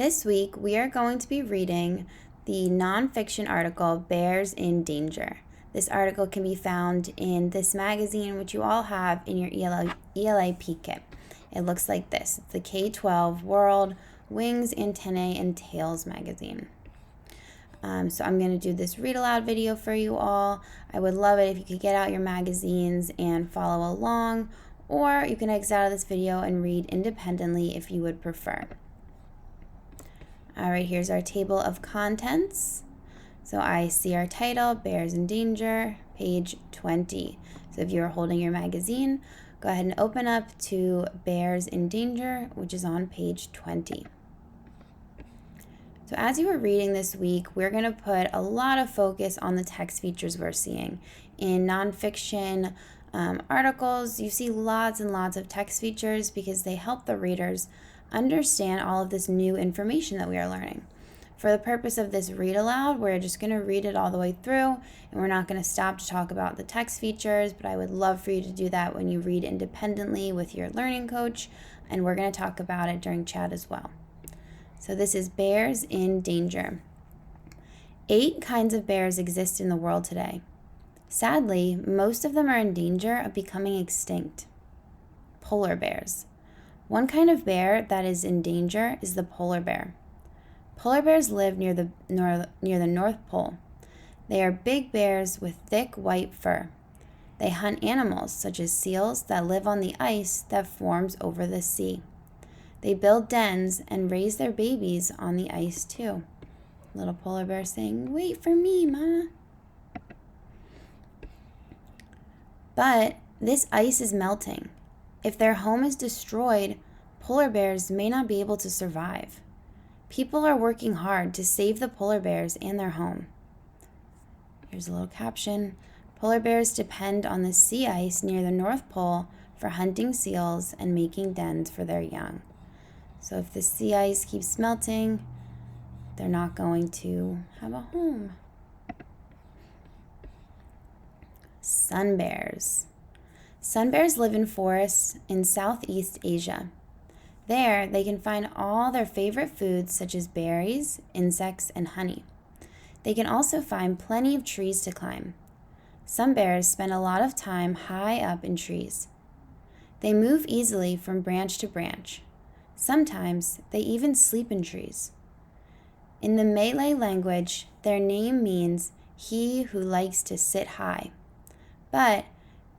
This week, we are going to be reading the nonfiction article, Bears in Danger. This article can be found in this magazine, which you all have in your ELIP kit. It looks like this. It's the K-12 World Wings, Antennae, and Tails magazine. So I'm going to do this read aloud video for you all. I would love it if you could get out your magazines and follow along, or you can exit out of this video and read independently if you would prefer. All right, here's our table of contents. So I see our title, Bears in Danger, page 20. So if you're holding your magazine, go ahead and open up to Bears in Danger, which is on page 20. So as you were reading this week, we're going to put a lot of focus on the text features we're seeing. In nonfiction articles, you see lots and lots of text features because they help the readers understand all of this new information that we are learning. For the purpose of this read aloud, we're just going to read it all the way through, and we're not going to stop to talk about the text features, but I would love for you to do that when you read independently with your learning coach, and we're going to talk about it during chat as well. So this is Bears in Danger. 8 kinds of bears exist in the world today. Sadly, most of them are in danger of becoming extinct. Polar bears. One kind of bear that is in danger is the polar bear. Polar bears live near the North Pole. They are big bears with thick white fur. They hunt animals such as seals that live on the ice that forms over the sea. They build dens and raise their babies on the ice too. Little polar bear saying, "Wait for me, Ma." But this ice is melting. If their home is destroyed, polar bears may not be able to survive. People are working hard to save the polar bears and their home. Here's a little caption. Polar bears depend on the sea ice near the North Pole for hunting seals and making dens for their young. So if the sea ice keeps melting, they're not going to have a home. Sun bears. Sun bears live in forests in Southeast Asia. There, they can find all their favorite foods such as berries, insects, and honey. They can also find plenty of trees to climb. Some bears spend a lot of time high up in trees. They move easily from branch to branch. Sometimes they even sleep in trees. In the Malay language, their name means he who likes to sit high. But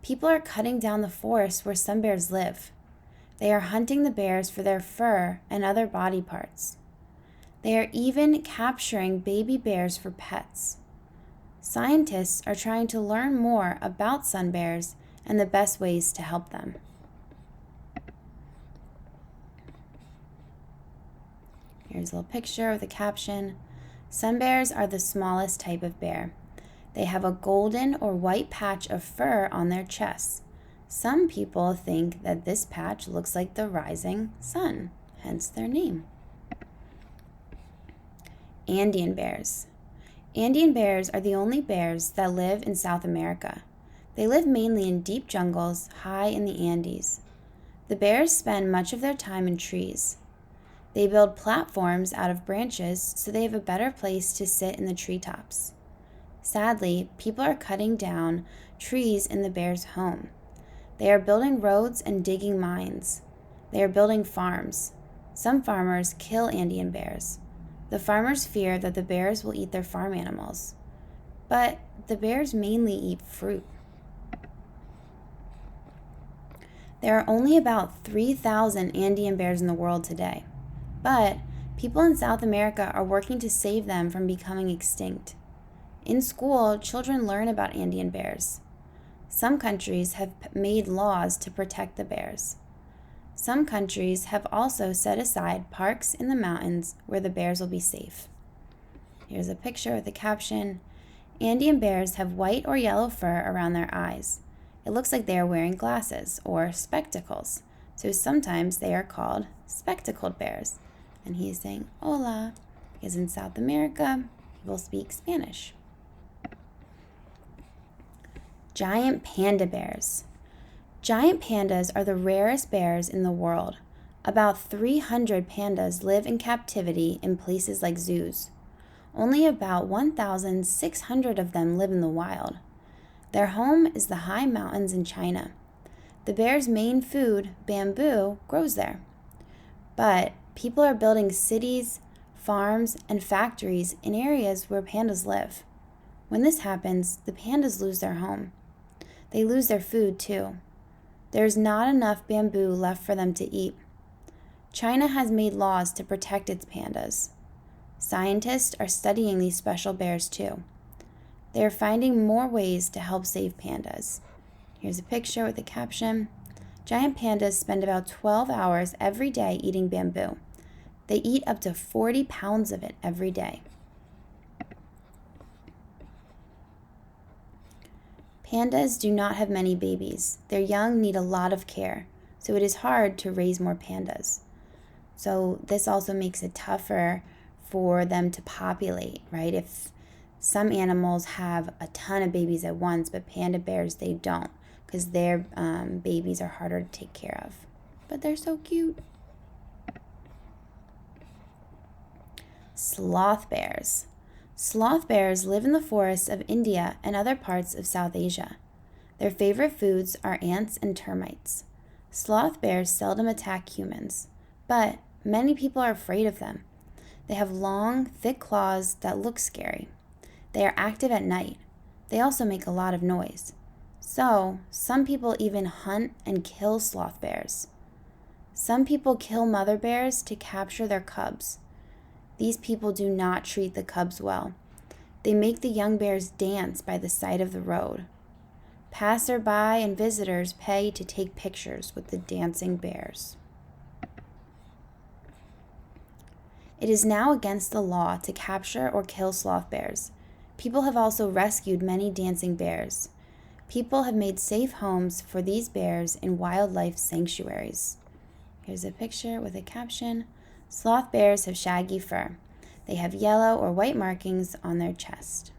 people are cutting down the forest where some bears live. They are hunting the bears for their fur and other body parts. They are even capturing baby bears for pets. Scientists are trying to learn more about sun bears and the best ways to help them. Here's a little picture with a caption. Sun bears are the smallest type of bear. They have a golden or white patch of fur on their chests. Some people think that this patch looks like the rising sun, hence their name. Andean bears. Andean bears are the only bears that live in South America. They live mainly in deep jungles high in the Andes. The bears spend much of their time in trees. They build platforms out of branches so they have a better place to sit in the treetops. Sadly, people are cutting down trees in the bears' home. They are building roads and digging mines. They are building farms. Some farmers kill Andean bears. The farmers fear that the bears will eat their farm animals. But the bears mainly eat fruit. There are only about 3,000 Andean bears in the world today. But people in South America are working to save them from becoming extinct. In school, children learn about Andean bears. Some countries have made laws to protect the bears. Some countries have also set aside parks in the mountains where the bears will be safe. Here's a picture with a caption. Andean bears have white or yellow fur around their eyes. It looks like they are wearing glasses or spectacles, so sometimes they are called spectacled bears. And he's saying hola, because in South America, people speak Spanish. Giant panda bears. Giant pandas are the rarest bears in the world. About 300 pandas live in captivity in places like zoos. Only about 1,600 of them live in the wild. Their home is the high mountains in China. The bear's main food, bamboo, grows there. But people are building cities, farms, and factories in areas where pandas live. When this happens, the pandas lose their home. They lose their food too. There's not enough bamboo left for them to eat. China has made laws to protect its pandas. Scientists are studying these special bears too. They are finding more ways to help save pandas. Here's a picture with a caption. Giant pandas spend about 12 hours every day eating bamboo. They eat up to 40 pounds of it every day. Pandas do not have many babies. Their young need a lot of care, so it is hard to raise more pandas. So this also makes it tougher for them to populate, right? If some animals have a ton of babies at once, but panda bears, they don't, because their babies are harder to take care of. But they're so cute. Sloth bears. Sloth bears live in the forests of India and other parts of South Asia. Their favorite foods are ants and termites. Sloth bears seldom attack humans, but many people are afraid of them. They have long, thick claws that look scary. They are active at night. They also make a lot of noise. So, some people even hunt and kill sloth bears. Some people kill mother bears to capture their cubs. These people do not treat the cubs well. They make the young bears dance by the side of the road. Passerby and visitors pay to take pictures with the dancing bears. It is now against the law to capture or kill sloth bears. People have also rescued many dancing bears. People have made safe homes for these bears in wildlife sanctuaries. Here's a picture with a caption. Sloth bears have shaggy fur. They have yellow or white markings on their chest.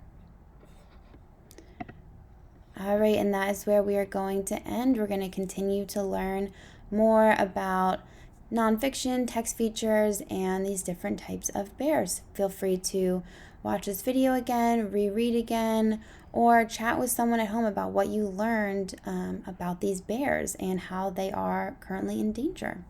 All right, and that is where we are going to end. We're going to continue to learn more about nonfiction, text features, and these different types of bears. Feel free to watch this video again, reread again, or chat with someone at home about what you learned about these bears and how they are currently in danger.